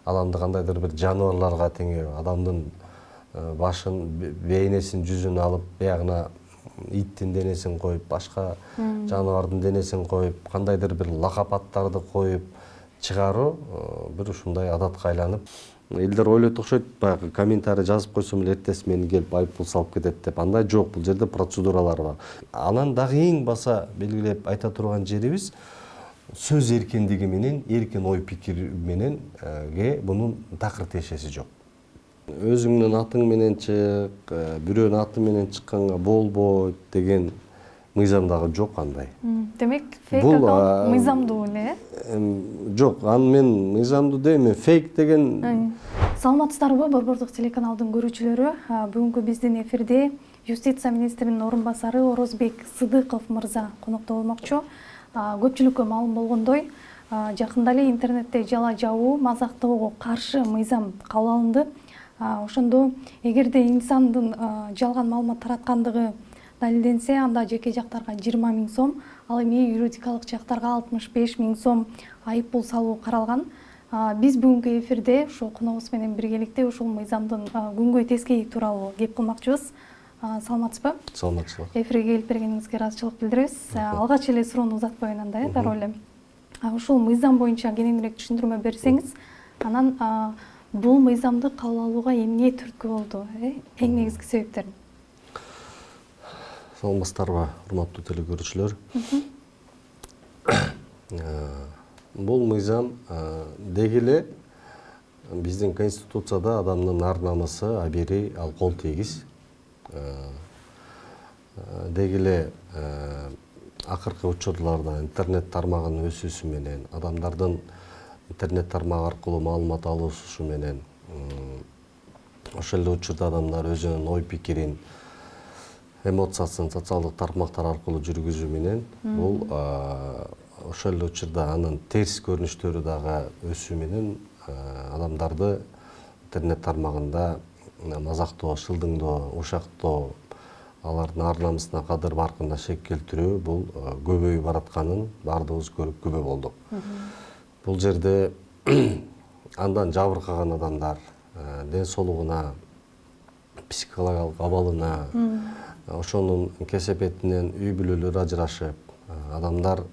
адамды кандайдыр бир жаныбарларга теңеп, адамдын башын, бейнесин, жүзүн алып, биягына иттин денесин коюп, башка жаныбардын денесин коюп, кандайдыр бир лакап аттарды коюп чыгаруу бир ушундай адатка айланып, элдер ойлойт окшойт, баягы комментарий жазып койсом эле эртеси мени келип айыппул салып кетет деп. Андай жок, бул жерде процедуралар бар. Анан дагы эң баса белгилеп айта турган жерибиз, сөз эркиндиги менен, эркин ой пикир менен бунун такыр тиешеси жок. Өзүңдүн атың менен чык, бирөөнүн аты менен чыкканга болбойт деген мыйзам дагы жок андай. Демек, фейк аккаунт мыйзамдуу эле, Жок, аны мен мыйзамдуу дейм, фейк деген. Саламатсыздарбы, Борбордук телеканалдын көрүүчүлөрү? Бүгүнкү биздин эфирде Юстиция министринин орун басары Орозбек Сыдыков мырза конокто болмокчу. Көпчүлүккө маалым болгондой, жакында эле интернетте жала жабуу, мазактоого каршы мыйзам кабыл алынды. Ошондо эгерде инсандын жалган маалымат тараткандыгы далилденсе, анда жеке жактарга 20 000 сом, ал эми юридикалык жактарга 65 000 сом айыппул салуу каралган. Биз бүгүнкү эфирде ошо коногубуз менен биргеликте ушул мыйзамдын күнгөй тескейи тууралуу кеп кылмакчыбыз. Саламатсызбы? Саламатчылык. Эфирге келип бергениңизге ыраазычылык билдиребиз. Алгач эле суроону узатпайын анда, дароо эле. Ушул мыйзам боюнча кененирээк түшүндүрмө берсеңиз, анан бул мыйзамды кабыл алууга эмне түрткү болду? Эң негизги себептер? Саламатсыздарбы, урматтуу телекөрүүчүлөр. Бул мыйзам деги эле биздин конституцияда адамдын ар намысы, абийири ал кол тийгиз. Деги эле акыркы учурларда интернет тармагынын өсүүсү менен, адамдардын интернет тармагы аркылуу маалымат алуусу менен, ошол эле учурда адамдар өзүнүн ой пикирин, эмоциясын социалдык тармактар аркылуу жүргүзүү менен, бул ошол эле учурда анын терс көрүнүштөрү дагы өсүү менен адамдарды интернет тармагында мазактоо, шылдыңдоо, ушактоо, алардын ар намысына, кадыр баркына шек келтирүү бул көбөйүп баратканын баардыгыбыз көрүп күбө болдук. Бул жерде андан жабыркаган адамдар ден соолугуна, психологиялык абалына, ошонун кесепетинен үй бүлөлөр ажырашып, адамдар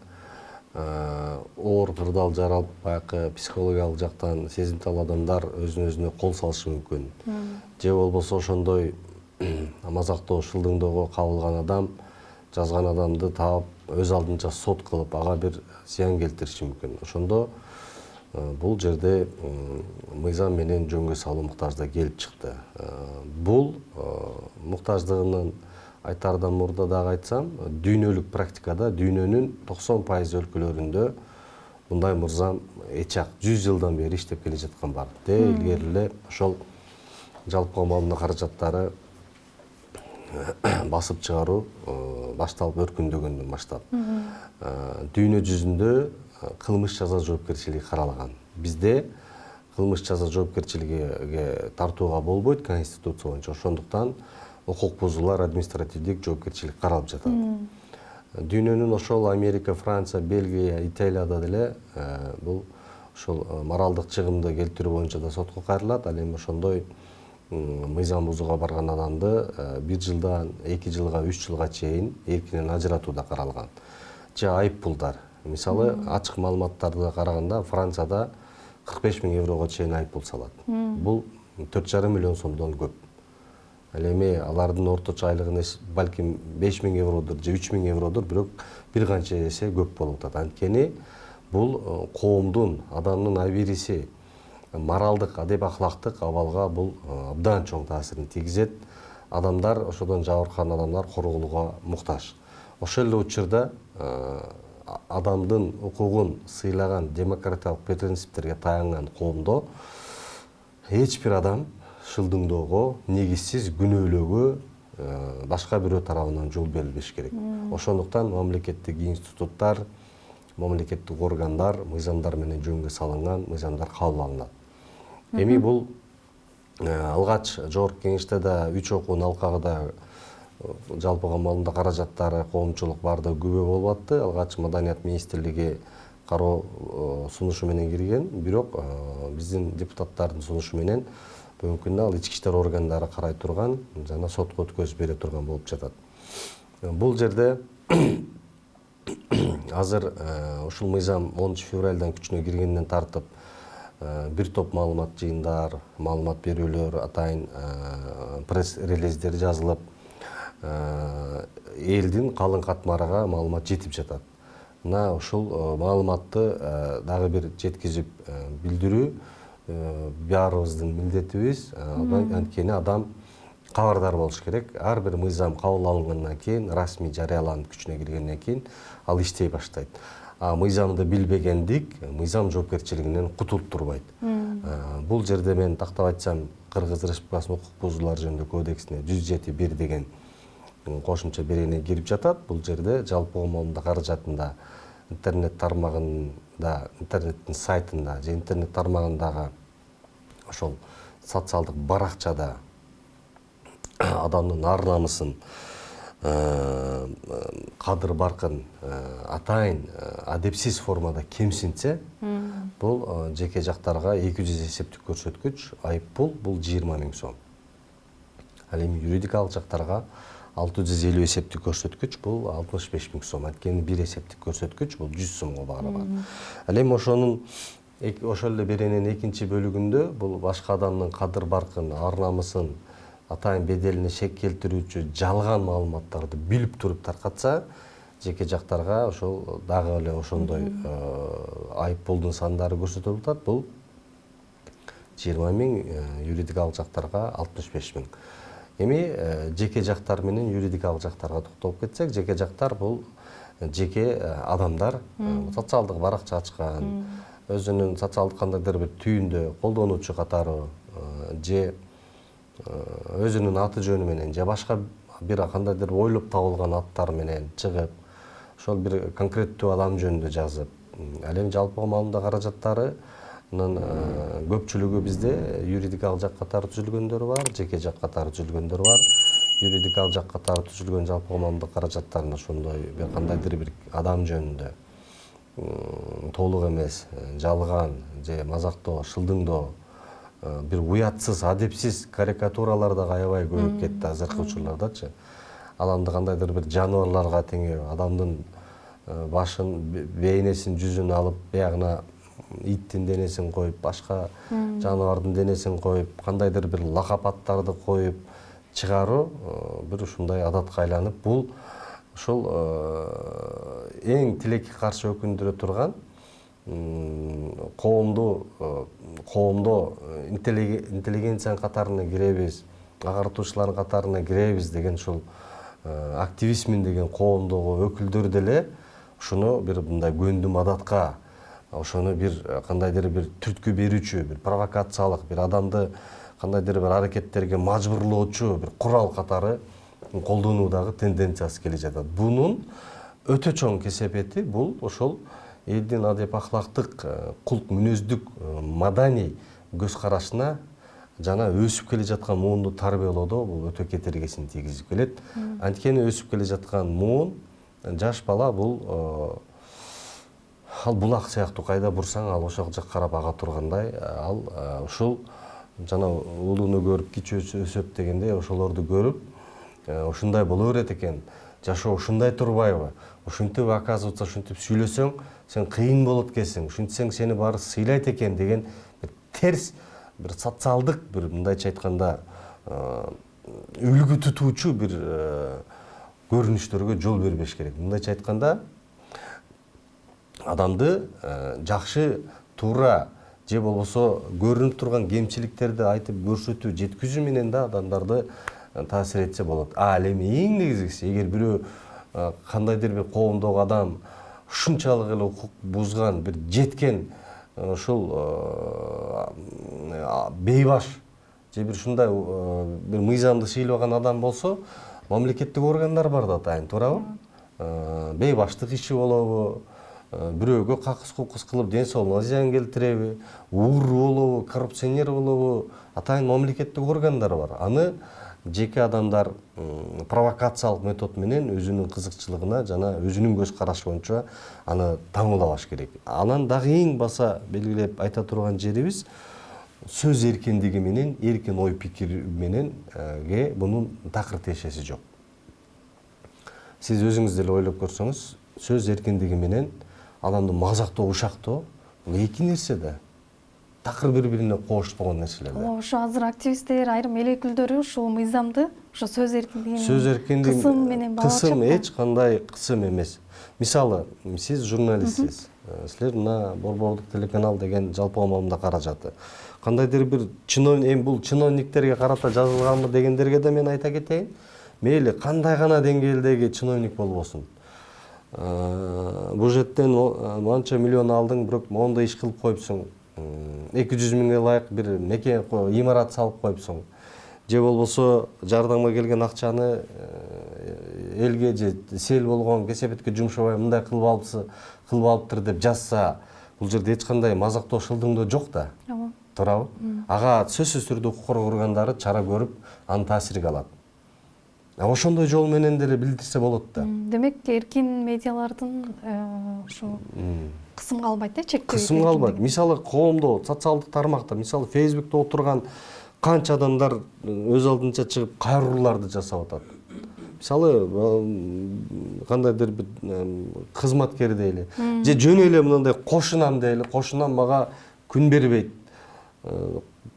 оор кырдаал жаралып, баягы психологиялык жактан сезимтал адамдар өзүнө өзүнө кол салышы мүмкүн. Же болбосо ошондой мазактоо, шылдыңдоого кабылган адам жазган адамды таап, өз алдынча сот кылып, ага бир зыян келтириши мүмкүн. Ошондо бул жерде мыйзам менен жөнгө салуу муктаждыгы келип чыкты. Бул муктаждыгынын айтаардан мурда дагы айтсам, дүйнөлүк практикада, дүйнөнүн 90% өлкөлөрүндө мындай мыйзам эчак 100 жылдан бери иштеп келе жаткан бар. Илгери эле ошол жалпы коомдун каражаттары басып чыгаруу башталып өркүндөгөндөн баштап. Дүйнө жүзүндө кылмыш жаза жоопкерчилиги каралган. Бизде кылмыш жаза жоопкерчилигиге тартууга болбойт конституция боюнча. Ошондуктан укук бузуулар, административдик жоопкерчилик каралып жатат. Дүйнөнүн ошол Америка, Франция, Бельгия, Италияда деле бул ошол моралдык чыгымды келтирүү боюнча да сотко кайрылат. Ал эми ошондой мыйзам бузууга барган адамды 1 жылдан 2 жылга, 3 жылга чейин эркинен ажыратуу да каралган. Же айыппулдар. Мисалы, ачык маалыматтарды караганда Францияда 45 000 еврого чейин айыппул салат. Бул 4,5 миллион сомдон көп. Ал эми алардын орточо айлыгын балким 5 000 евродур же 3 000 евродур, бирок бир канча эсе көп болуп атат. Анткени бул коомдун, адамдын абийириси, моралдык, адеп ахлактык абалга бул абдан чоң таасирин тийгизет. Адамдар, ошодон жабыркаган адамдар корголууга муктаж. Ошол эле учурда адамдын укугун сыйлаган демократиялык принциптерге таянган коомдо эч бир адам шылдыңдоого, негизсиз күнөөлөөгө башка бирөө тарабынан жол берилбеш керек. Ошондуктан мамлекеттик институттар, мамлекеттик органдар мыйзамдар менен жөнгө салынган, мыйзамдар кабыл алынат. Эми бул алгач жогорку кеңеште да 3 окуунун алкагында жалпы камалында каражаттары, коомчулук баардыгы күбө болуп атты. Алгач Маданият министрлиги кароо сунушу менен кирген, бирок биздин депутаттардын сунушу менен бүгүнкү күндө ал ички иштер органдары карай турган жана сотко өткөзүп бере турган болуп жатат. Бул жерде азыр ушул мыйзам 10 февралдан күчүнө киргенден тартып бир топ маалымат жыйындар, маалымат берүүлөр, атайын пресс-релиздер жазылып, элдин калың катмарыга маалымат жетип жатат. Мына ушул маалыматты дагы бир жеткизип билдирүү баарыбыздын милдетибиз. Анткени адам кабардар болуш керек. Ар бир мыйзам кабыл алынгандан кийин, расмий жарыяланып күчүнө киргенден кийин ал иштей баштайт. Мыйзамды билбегендик мыйзам жоопкерчилигинен кутулуп турбайт. Бул жерде мен тактап айтсам, Кыргыз Республикасынын укук бузуулар жөнүндө кодексине 107.1 деген кошумча берене кирип жатат. Бул жерде жалпы коомдун каражатында интернет тармагында, интернеттин сайтында же интернет тармагындагы ошол социалдык баракчада адамдын ар намысын, кадыр баркын атайын адепсиз формада кемсинтсе, бул жеке жактарга 200 эсептик көрсөткүч айыппул, бул 20 000 сом. Ал эми юридикалык жактарга 650 эсептик көрсөткүч, бул 65 000 сом. Анткени бир эсептик көрсөткүч бул 100 сомго барабар. Ал эми ошол эле берененин экинчи бөлүгүндө бул башка адамдын кадыр баркын, ар намысын, атайын беделине шек келтирүүчү жалган маалыматтарды билип туруп таркатса, жеке жактарга ошол дагы эле ошондой айыппулдун сандары көрсөтүлүп атат. Бул 20 000, юридикалык жактарга 65 000. Эми жеке жактар менен юридикалык жактарга токтолуп кетсек, жеке жактар бул жеке адамдар социалдык баракча ачкан, өзүнүн социалдык кандайдыр бир түйүндө колдонуучу катары же өзүнүн аты жөнү менен же башка бир кандайдыр ойлоп табылган аттар менен чыгып, ошол бир конкреттүү адам жөнүндө жазып, ал эми жалпы маалымат каражаттарынын көпчүлүгү бизде юридикалык жак катары түзүлгөндөрү бар, жеке жак катары түзүлгөндөрү бар. Юридикалык жак катары түзүлгөн жалпы маалымат каражаттарында ошондой бир кандайдыр бир адам жөнүндө толук эмес, жалган же мазактоо, шылдыңдоо, бир уятсыз, адепсиз карикатуралар да аябай көбөйүп кетти азыркы учурлардачы. Адамды кандайдыр бир жаныбарларга теңеп, адамдын башын, бейнесин, жүзүн алып, биягына иттин денесин коюп, башка жаныбардын денесин коюп, кандайдыр бир лакап аттарды коюп чыгаруу бир ушундай адатка айланып, бул ушул эң тилекке каршы өкүндүрө турган коомдо интеллигенциянын катарына киребиз, агартуучулардын катарына киребиз деген ушул активизмин деген коомдогу өкүлдөр деле ушуну бир мындай көндүм адатка, ошону бир кандайдыр бир түрткү берүүчү, бир провокациялык, бир адамды кандайдыр бир аракеттерге мажбурлоочу бир курал катары колдонуудагы тенденциясы келе жатат. Бунун өтө чоң кесепети бул ошол элдин адеп ахлактык, култ мүнөздүк, маданий көз карашына жана өсүп келе жаткан муунду тарбиялоодо бул өтө кетиргесин тийгизип келет. Анткени өсүп келе жаткан муун, жаш бала бул ал булак сыяктуу, кайда бурсаң ал ошол жакка карап ага тургандай, ал ушул жана уулуну көрүп кичи өсөт дегендей ошолорду көрүп, ушундай боло берет экен, жашоо ушундай турбайбы? Ушинтип оказывается, ушинтип сүйлөсөң, сен кыйын болот экенсиң, ушинтсең сени баары сыйлайт экен деген бир терс, бир социалдык, бир мындайча айтканда үлгү тутуучу бир көрүнүштөргө жол бербеш керек. Мындайча айтканда, адамды жакшы, туура же болбосо көрүнүп турган кемчиликтерди айтып көрсөтүү, жеткизүү менен да адамдарды таасир этсе болот. Ал эми эң негизгиси, эгер бирөө кандайдыр бир коомдогу адам ушунчалык эле укук бузган, бир жеткен ушул бейбаш же бир ушундай бир мыйзамды сыйлабаган адам болсо, мамлекеттик органдар бар да атайын, туурабы? Бейбаштык иши болобу, бирөөгө какыс кукус кылып ден соолугуна зыян келтиреби, ууру болобу, коррупционер болобу, атайын мамлекеттик органдар бар. Аны жеке адамдар провокациялык метод менен өзүнүн кызыкчылыгына жана өзүнүн көз карашы боюнча аны таңуулабаш керек. Анан дагы эң баса белгилеп айта турган жерибиз сөз эркиндиги менен, эркин ой пикир мененге бунун такыр тиешеси жок. Сиз өзүңүз деле ойлоп көрсөңүз, сөз эркиндиги менен адамды мазактоо, ушактоо бул эки нерсе да. Такыр бири-бирине кооштпогон нерселер да. Ошо азыр активисттер, айрым эл өкүлдөрү ушул мыйзамды ошо сөз эркиндигин кысым менен багып кысым эч кандай кысым эмес. Мисалы, сиз журналистсиз. Силер мына Борбордук телеканал деген жалпы маалымат каражаты. Кандайдыр бир чиновник, бул чиновниктерге карата жазылганбы дегендерге да мен айта кетейин. Мейли кандай гана деңгээлдеги чиновник болбосун. Бюджеттен манча миллион алдың, бирок моундай иш кылып коюпсуң. 200 миңге ылайык бир мекен имарат салып коюпсуң. Же болбосо жардамга келген акчаны элге же сел болгон кесепетке жумшабай мындай кылып алыптыр деп жазса, бул жерде эч кандай мазактоо шылдыңдоо жок да. Туурабы? Ага сөзсүз түрдө укук коргоо органдары чара көрүп, аны таасирге алат. Ошондой жол менен деле билдирсе болот да. Демек, эркин медиалардын ушу кысымга албайт да, чектөө. Кысымга албайт. Мисалы, коомдо, социалдык тармакта, мисалы, Facebook'та отурган канча адамдар өз алдынча чыгып кайрылууларды жасап атат. Мисалы, кандайдыр бир кызматкер дейли, же жөн эле мындай кошунам дейли, кошунам мага күн бербейт.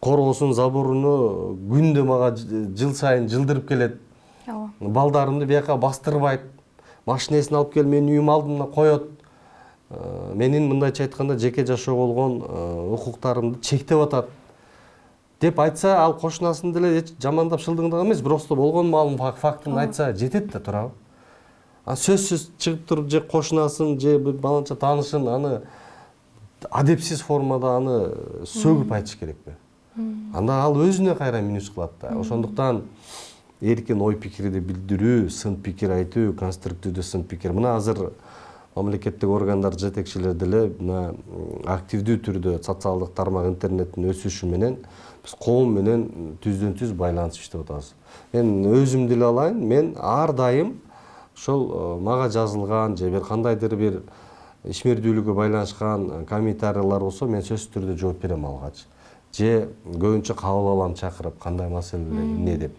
Коргосун, заборуну күндө мага жыл сайын жылдырып келет. Балдарымды бияка бастырбайт. Машинесин алып келип менин үйүм алдымда коет. Менин мындайча айтканда жеке жашоого болгон укуктарымды чектеп атат деп айтса, ал кошунасын деле жамандап шылдыңдаган эмес, просто болгон маалым фактын айтса жетет да, туурабы? Сөзсүз чыгып туруп же кошунасын, же бир баланча таанышын аны адепсиз формада аны сөгүп айтыш керекпи? Анда ал өзүнө кайра минус кылат да. Ошондуктан эркин ой пикирди билдирүү, сын пикир айтуу, конструктивдүү сын пикир. Мына азыр мамлекеттик органдар жетекчилери деле мына активдүү түрдө социалдык тармак интернеттин өсүшү менен биз коом менен түздөн-түз байланыш иштеп атабыз. Мен өзүм деле алайын, мен ар дайым ошол мага жазылган же бир кандайдыр бир ишмердүүлүккө байланышкан комментарийлер болсо, мен сөзсүз түрдө жооп берем алгач. Же көбүнчө кабыл алам чакырып, кандай маселе эмне деп.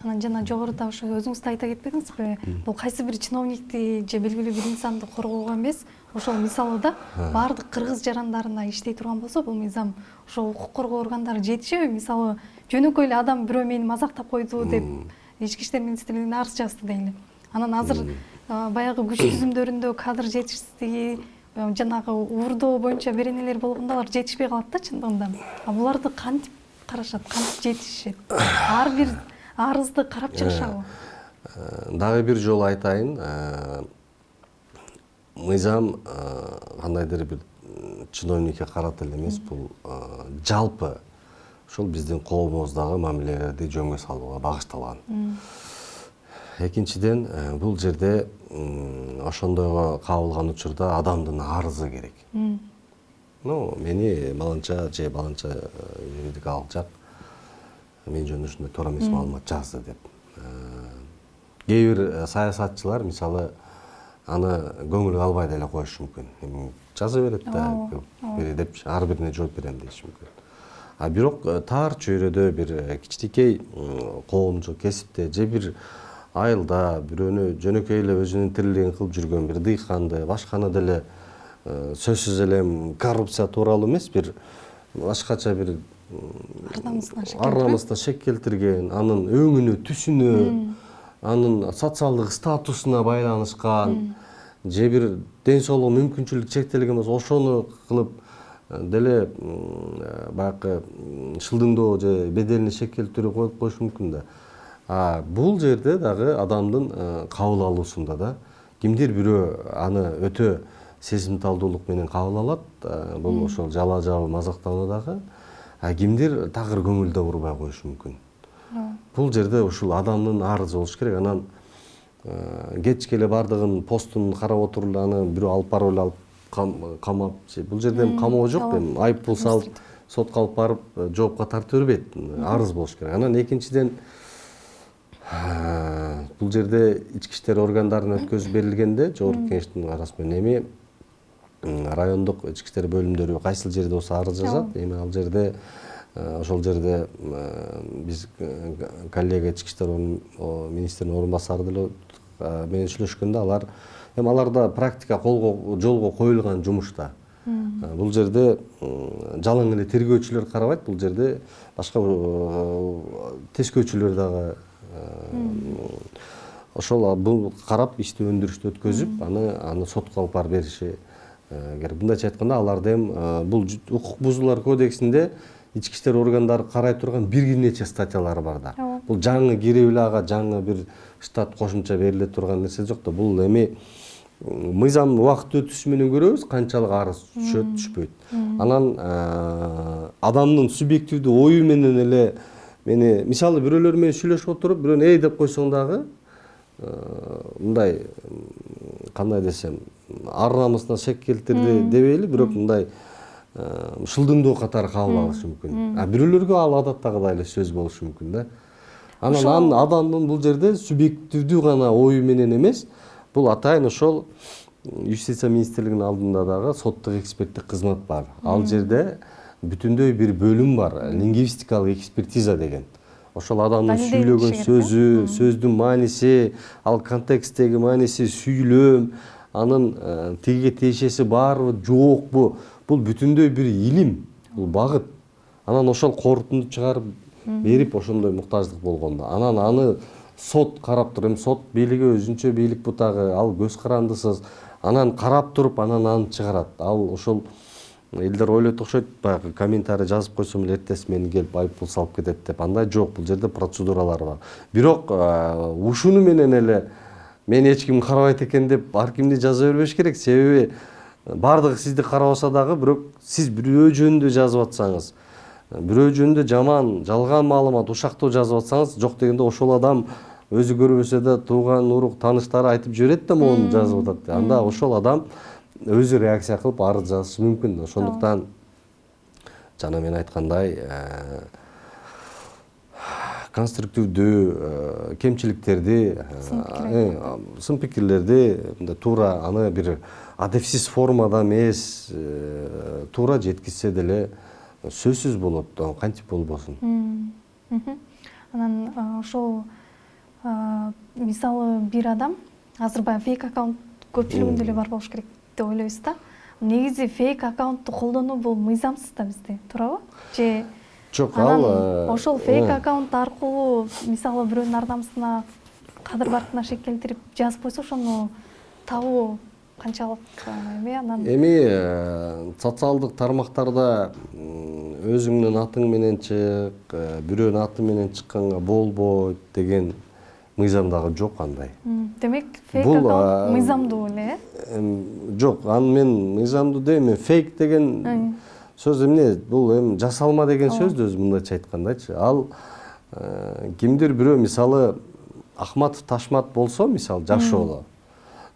Анан жана жогоруда ошо өзүңүз да айта кетпедиңизби? Бул кайсы бир чиновникти же белгилүү бир инсанды коргоого эмес, ошол мисалы да баардык кыргыз жарандарына иштей турган болсо, бул мыйзам ошол укук коргоо органдары жетишеби? Мисалы, жөнөкөй эле адам бирөө мени мазактап койду деп Ички иштер министрлигине арыз жазды дейли. Анан азыр баягы күч түзүмдөрүндө кадр жетишсиздиги, жанагы уурдоо боюнча беренелер болгондо алар жетишпей калат да чындыгында. Буларды кантип карашат, кантип жетишет? Ар бир арызды карап чыгышабы? Дагы бир жолу айтайын, мыйзам кандайдыр бир чиновникке карата эле эмес, бул жалпы ошол биздин коомубуздагы мамилелерди жөнгө салууга багышталган. Экинчиден, бул жерде ошондойго кабылган учурда адамдын арызы керек. Мени баланча же баланча юридикалык жак мен жөнүндө ушундай туура эмес маалымат жазды деп. Кээ бир саясатчылар мисалы аны көңүлгө албай деле коюшу мүмкүн. Жаза берет да, деп ар бирине жооп берем дейиши мүмкүн. Бирок тар чөйрөдө бир кичинекей коомчу кесипте же бир айылда бирөөнү жөнөкөй эле өзүнүн тирилигин кылып жүргөн бир дыйканды, башканы деле сөзсүз эле коррупция тууралуу эмес, бир башкача бир ар-намысына шек келтирген, анын өңүнө, түсүнө, анын социалдык статусуна байланышкан, же бир ден соолугу мүмкүнчүлүк чектелген болсо, ошону кылып деле баягы шылдыңдоо же беделине шек келтирүү коюп коюшу мүмкүн да. Бул жерде дагы адамдын кабыл алуусунда да кимдир бирөө аны өтө сезимталдуулук менен кабыл алат. Бул ошол жала жабы мазактоону дагы кимдир такыр көңүлдө урбай коюшу мүмкүн. Бул жерде ушул адамдын арызы болуш керек. Анан кечке эле бардыгын постун карап отуруп эле аны бирөө алып барып эле алып камап, бул жерде камоо жок, айып пул салып сотко алып барып жоопко тартып бербейт. Арыз болуш керек. Анан экинчиден Бул жерде ички иштер органдарына өткөзүп берилгенде жогорку кеңештин карасы менен эми райондук ички иштер бөлүмдөрү кайсыл жерде болсо арыз жазат. Эми ал жерде ошол жерде биз коллега ички иштер министринин орун басары деле менен сүйлөшкөндө аларда практика жолго коюлган жумушта. Бул жерде жалаң эле тергөөчүлөр карабайт, бул жерде башка тескөөчүлөр дагы ошол бул карап ишти өндүрүштү өткөзүп, аны сотко алып барып бериши керек. Мындайча айтканда, аларда эми бул укук бузуулар кодексинде ички иштер органдары карай турган бир нече статьялары бар да. Бул жаңы кирип эле ага жаңы бир штат кошумча бериле турган нерсе жок да. Бул эми мыйзам убакыт өтүшү менен көрөбүз, канчалык арыз түшөт, түшпөйт. Анан адамдын субъективдүү ою менен эле мени мисалы бирөөлөр менен сүйлөшүп отуруп, бирөөнү эй деп койсоң дагы мындай кандай десем, ар намысына шек келтирди дебейли, бирок мындай шылдыңдоо катары кабыл алышы мүмкүн. Бирөөлөргө ал адаттагыдай эле сөз болушу мүмкүн да. Анан адамдын бул жерде субъективдүү гана ою менен эмес, бул атайын ошол юстиция министрлигинин алдында дагы соттук эксперттик кызмат бар. Ал жерде бүтүндөй бир бөлүм бар, лингвистикалык экспертиза деген. Ошол адамдын сүйлөгөн сөзү, сөздүн мааниси, ал контексттеги мааниси, сүйлөм, анын тигиге тиешеси барбы, жокпу, бул бүтүндөй бир илим, бул багыт. Анан ошол корутунду чыгарып берип, ошондой муктаждык болгондо, анан аны сот карап туруп, эми сот бийлиги өзүнчө бийлик бутагы, ал көз карандысыз, анан карап туруп, анан аны чыгарат. Ал ошол элдер ойлойт окшойт, баягы комментарий жазып койсом эле эртеси мени келип айыппул салып кетет деп. Андай жок, бул жерде процедуралар бар. Бирок ушуну менен эле мени эч ким карабайт экен деп ар кимди жаза бербеш керек. Себеби бардыгы сизди карабаса дагы, бирок сиз бирөө жөнүндө жазып атсаңыз, бирөө жөнүндө жаман, жалган маалымат, ушактоо жазып атсаңыз, жок дегенде ошол адам өзү көрбөсө да тууган, урук, тааныштары айтып жиберет да, моуну жазып атат. Анда ошол адам өзү реакция кылып арыз жазышы мүмкүн. Ошондуктан жана мен айткандай, конструктивдүү кемчиликтерди, сын пикирлерди туура аны бир адепсиз формада эмес, туура жеткизсе деле сөзсүз болот, кантип болбосун. Анан ошол мисалы бир адам азыр баягы фейк аккаунт көпчүлүгүндө эле бар болуш керек деп ойлойбуз да. Негизи фейк аккаунтту колдонуу бул мыйзамсыз да бизде, туурабы? Же жок, ал ошол фейк аккаунт аркылуу мисалы бирөөнүн ар намысына, кадыр баркына шек келтирип жазып койсо, ошону табуу канчалык эме анан социалдык тармактарда өзүңдүн атың менен чык, бирөөнүн аты менен чыкканга болбойт деген мыйзам дагы жок андай. Демек, фейк аккаунт мыйзамдуу эле? Жок, аны мен мыйзамдуу дейм, фейк деген сөз эмне? Бул эми жасалма деген сөз өзү мындайча айткандачы. Ал кимдир бирөө мисалы Ахматов Ташмат болсо, мисалы жашооло,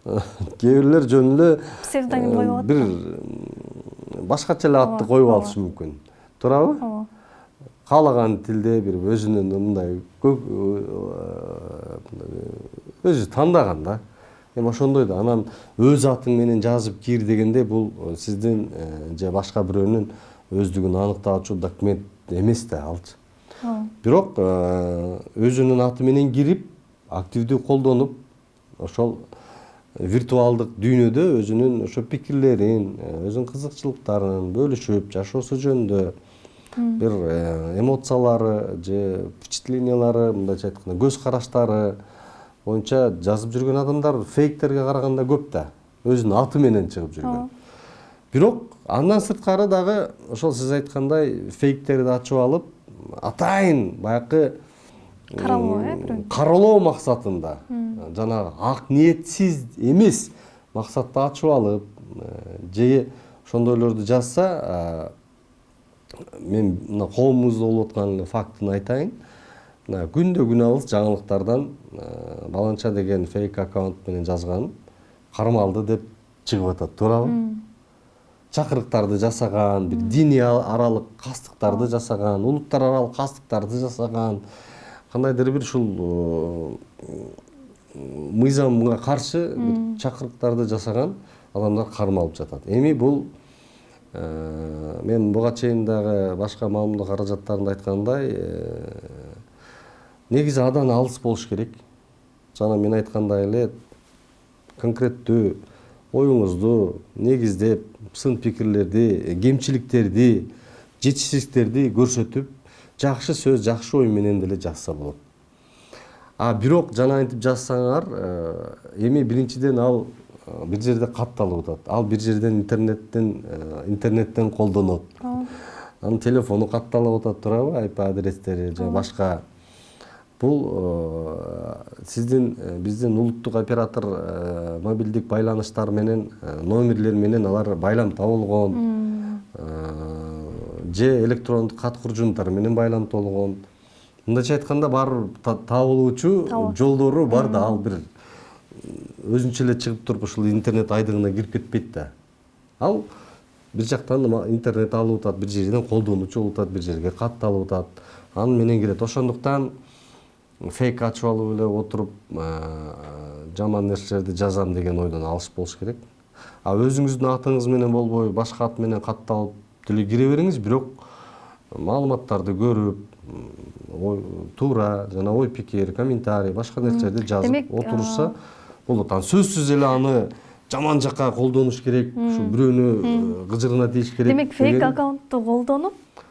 кээ бирлер жөн эле псевдоним коюп алат. Бир башкача эле атты коюп алышы мүмкүн. Туурабы? Каалаган тилде бир өзүнүн мындай өзү тандаган да. Эми ошондой да. Анан өз атың менен жазып кир дегенде бул сиздин же башка бирөөнүн өздүгүн аныктаучу документ эмес да алчы. Бирок өзүнүн аты менен кирип, активдүү колдонуп, ошол виртуалдык дүйнөдө өзүнүн ошо пикирлерин, өзүнүн кызыкчылыктарын бөлүшүп, жашоосу жөнүндө бир эмоциялары же впечатлениялары, мындайча айтканда көз караштары боюнча жазып жүргөн адамдар фейктерге караганда көп да, өзүнүн аты менен чыгып жүргөн. Бирок андан сырткары дагы ошол сиз айткандай фейктерди ачып алып, атайын баягы каралоо максатында, жанагы ак ниетсиз эмес максатта ачып алып, же ошондойлорду жазса, мен мына коомубузда болуп аткан фактыны айтайын. Күндө күн алыс жаңылыктардан баланча деген фейк аккаунт менен жазган кармалды деп чыгып атат, туурабы? Чакырыктарды жасаган, бир диний аралык кастыктарды жасаган, улуттар аралык кастыктарды жасаган, кандайдыр бир ушул мыйзамга каршы чакырыктарды жасаган адамдар кармалып жатат. Эми бул мен буга чейин дагы башка маамилдик каражаттарында айткандай, негизи адан алыс болуш керек. Жана мен айткандай эле конкреттүү оюңузду негиздеп, сын пикирлерди, кемчиликтерди, жетишсиздиктерди көрсөтүп, жакшы сөз, жакшы ой менен деле жазса болот. Бирок жана антип жазсаңар, эми биринчиден ал бир жерде катталып атат. Ал бир жерден интернеттен колдонот. Анын телефону катталып атат, туурабы? IP адрестери же башка. Бул биздин улуттук оператор мобилдик байланыштар менен, номерлер менен алар байлам табылгон, же электрондук кат куржундар менен байлам болгон. Мындайча айтканда баары табылуучу жолдору бар да, ал бир өзүнчө эле чыгып туруп ушул интернет айдыгына кирип кетпейт да. Ал бир жактан интернет алып атат, бир жерден колдонуучу болуп атат, бир жерге катталып атат. Аны менен кирет. Ошондуктан фейк ачып алып эле отуруп жаман нерселерди жазам деген ойдон алыс болуш керек. Өзүңүздүн атыңыз менен болбой, башка ат менен катталып деле кире бериңиз, бирок маалыматтарды көрүп, туура жана ой пикир, комментарий, башка нерселерди жазып отурса болот. Сөзсүз эле аны жаман жакка колдонуш керек, ушу бирөөнү кыжырына тийиш керек. Демек фейк аккаунтту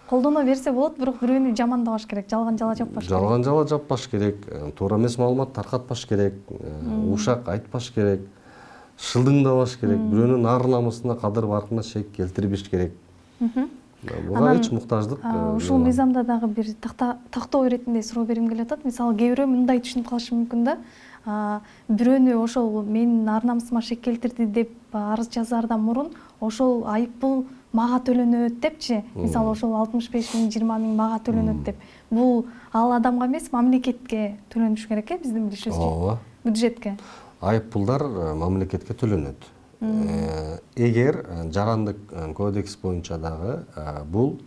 колдоно берсе болот, бирок бирөөнү жамандабаш керек, жалган жала жаппаш керек. Жалган жала жаппаш керек, туура эмес маалымат таркатпаш керек, ушак айтпаш керек, шылдыңдабаш керек, бирөөнүн ар намысына, кадыр баркына шек келтирбеш керек. Буга эч муктаждык. Ушул мыйзамда дагы бир тактоо иретинде суроо бергим келип атат. Мисалы, кээ бирөө мындай түшүнүп калышы мүмкүн да. Бирөөнү ошол менин ар намысыма шек келтирди деп арыз жазаардан мурун ошол айыппул мага төлөнөт депчи. Мисалы, ошол 65 миң, 20 миң мага төлөнөт деп. Бул ал адамга эмес, мамлекетке төлөнүш керек, биздин билишибизче. Ооба. Бюджетке. Айыппулдар мамлекетке төлөнөт. Эгер жарандык кодекс боюнча дагы бул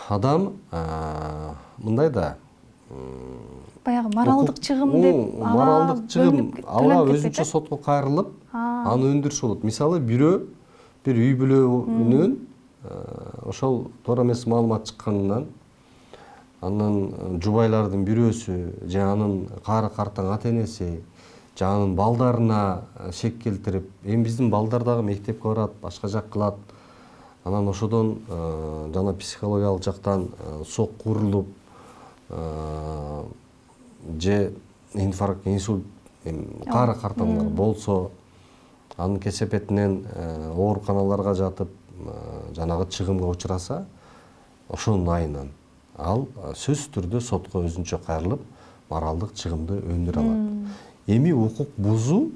адам мындай да, баягы моралдык чыгым деп, моралдык чыгым ага өзүнчө сотко кайрылып, аны өндүрүш болот. Мисалы, бирөө бир үй бүлөнүн ошол туура эмес маалымат чыкканынан анын жубайлардын бирөөсү же анын кары картаң ата энеси же анын балдарына шек келтирип, эми биздин балдар дагы мектепке барат, башка жак кылат. Анан ошодон жана психологиялык жактан сокку урулуп же инфаркт, инсульт, кары картаңдар болсо, анын кесепетинен ооруканаларга жатып, жанагы чыгымга учураса, ошонун айынан ал сөзсүз түрдө сотко өзүнчө кайрылып, моралдык чыгымды өндүрө алат. Эми укук бузуу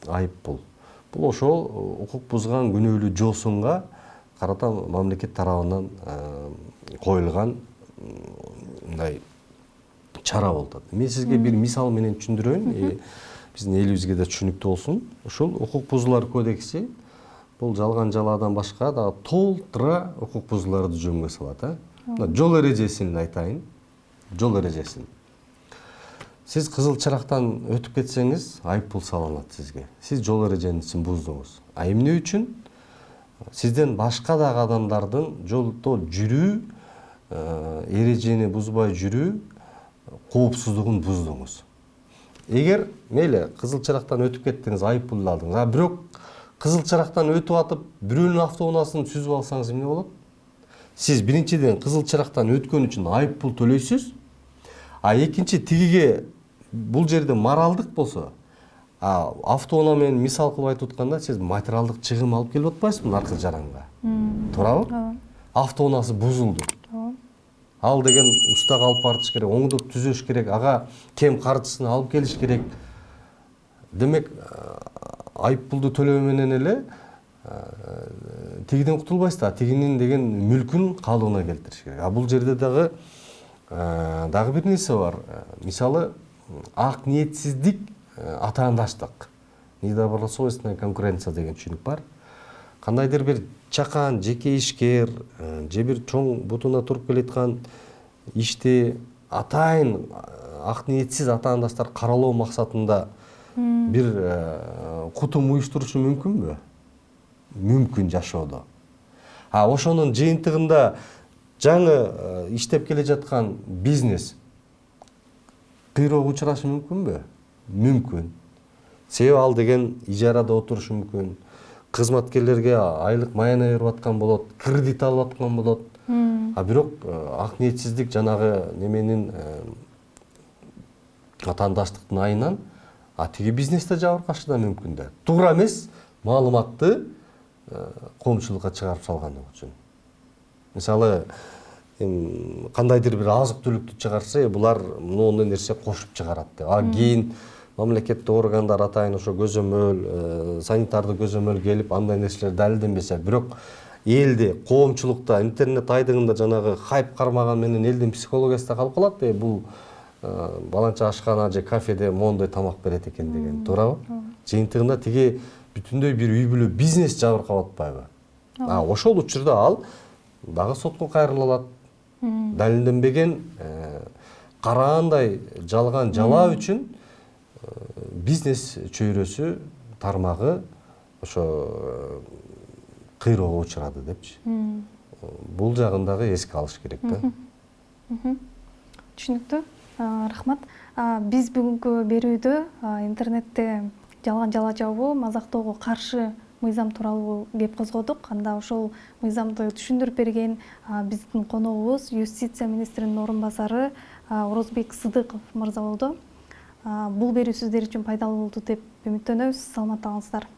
айыппул. Бул ошол укук бузган күнөөлүү жоосунга карата мамлекет тарабынан коюлган мындай чара болуп атат. Мен сизге бир мисал менен түшүндүрөйүн, биздин элибизге да түшүнүктүү болсун. Ушул укук бузуулар кодекси бул жалган жаладан башка дагы толтура укук бузууларды жөнгө салат. Жол эрежесин айтайын. Жол эрежесин. Сиз кызыл чырактан өтүп кетсеңиз, айыппул салынат сизге. Сиз жол эрежесин буздуңуз. Эмне үчүн? Сизден башка дагы адамдардын жолдо жүрүү, эрежени бузбай жүрүү коопсуздугун буздуңуз. Эгер мейли кызыл чырактан өтүп кеттиңиз, айыппул алдыңыз. Бирок кызыл чырактан өтүп атып, бирөөнүн автоунаасын сүзүп алсаңыз эмне болот? Сиз биринчиден кызыл чырактан өткөн үчүн айыппул төлөйсүз. Экинчи, тигиге бул жерде моралдык болсо, автоунаа менен мисал кылып айтып атканда, сиз материалдык чыгым алып келип атпайсызбы аркы жаранга? Туурабы? Автоунаасы бузулду. Ал деген устага алып барыш керек, оңдоп түзөш керек, ага кем каржысын алып келиш керек. Демек, айыппулду төлөө менен эле тигиден кутулбайсыз да, тигинин деген мүлкүн калыбына келтириш керек. Бул жерде дагы бир нерсе бар. Мисалы, ак ниетсиздик, атаандаштык. Недобросовестная конкуренция деген түшүнүк бар. Кандайдыр бир чакан жеке ишкер же бир чоң бутуна туруп келаткан ишти атайын ак ниетсиз атаандаштар каралоо максатында бир кутум уюштурушу мүмкүнбү? Мүмкүн жашоодо. Ошонун жыйынтыгында жаңы иштеп келе жаткан бизнес кыйроого учурашы мүмкүнбү? Мүмкүн. Себеби ал деген ижарада отурушу мүмкүн. Кызматкерлерге айлык маянай берип аткан болот, кредит алып аткан болот. Бирок ак ниетсиздик жанагы неменин атаандаштыктын айынан тиги бизнесте жабыркашы да мүмкүн да. Туура эмес маалыматты коомчулукка чыгарып салган үчүн. Мисалы, кандайдыр бир азык түлүктү чыгарса, булар моундай нерсе кошуп чыгарат деп. Кийин мамлекеттик органдар атайын ошо көзөмөл, санитардык көзөмөл келип, андай нерселер далилденбесе, бирок элде, коомчулукта, интернет айдыгында жанагы хайп кармаган менен элдин психологиясы да калып калат. Бул баланча ашкана же кафеде моундай тамак берет экен деген, туурабы? Жыйынтыгында тиги бүтүндөй бир үй бүлө бизнес жабыркап атпайбы? Ошол учурда ал дагы сотко кайрылалат. Далилденбеген караандай жалган жалаа үчүн бизнес чөйрөсү тармагы ошо кыйроого учурады депчи. Бул жагын дагы эске алыш керек да. Түшүнүктүү. Рахмат. Биз бүгүнкү берүүдө интернетте жалган жалаа жабуу, мазактоого каршы мыйзам тууралуу кеп козгодук. Анда ошол мыйзамды түшүндүрүп берген биздин коногубуз Юстиция министринин орун басары Орозбек Сыдыков мырза болду. Бул берүү сиздер үчүн пайдалуу болду деп үмүттөнөбүз. Саламатта калыңыздар.